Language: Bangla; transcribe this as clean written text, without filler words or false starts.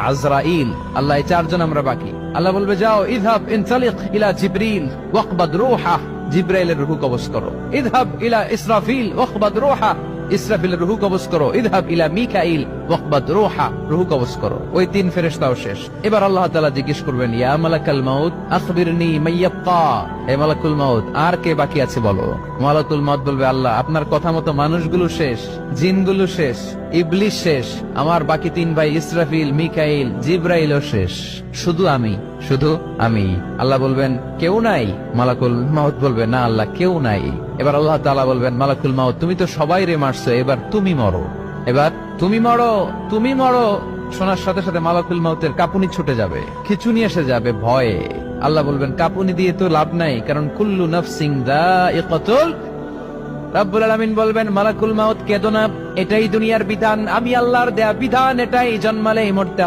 আজরাইল, আল্লাহ এই চারজন আমরা বাকি। আল্লাহ বলবে যাও ইযহাব ইনতালিক ইলা জিবরিল ওয়াকবাদ রূহা, জিবরাইলের রূহ কবজ করো। ইযহাব ইলা ইসরাফিল ওয়াকবাদ রূহা, ইসরাফিলের রূহ কবজ করো। ইযহাব ইলা মিকাইল ওয়াকবাদ রূহা, রূহ কবজ করো। ওই তিন ফেরেশতাও শেষ। এবার আল্লাহ তাআলা জিজ্ঞেস করবেন ইয়া মালাকাল মাউত আখবিরনি মাইয়াবকা, হে মালাকুল মাউত আর কে বাকি আছে বলো। মালাকুল মাউত বলবে আল্লাহ আপনার কথা মতো মানুষগুলো শেষ, জিনগুলো শেষ, ইবলিস শেষ, আমার বাকি তিন ভাই ইসরাফিল মিকাইল জিবরাইলও শেষ, শুধু আমি, শুধু আমি। আল্লাহ বলবেন কেউ নাই? মালাকুল মাউত বলবে না আল্লাহ কেউ নাই। এবার আল্লাহ তাআলা বলবেন মালাকুল মাউত তুমি তো সবাই রে মারছো, এবার তুমি মরো, এবার তুমি মরো, তুমি মরো। শোনার সাথে সাথে মালাকুল মাউতের কাঁপুনি ছুটে যাবে, খিঁচুনি এসে যাবে ভয়ে। আল্লাহ বলবেন কাঁপুনি দিয়ে তো লাভ নাই, কারণ কুল্লু নাফসিন যায়িকাতুল। রব্বুল আলামিন বলবেন মালাকুল মাউত কেঁদো না, এটাই দুনিয়ার বিধান, আমি আল্লাহর দেয়া বিধান, এটাই জন্মালেই মরতে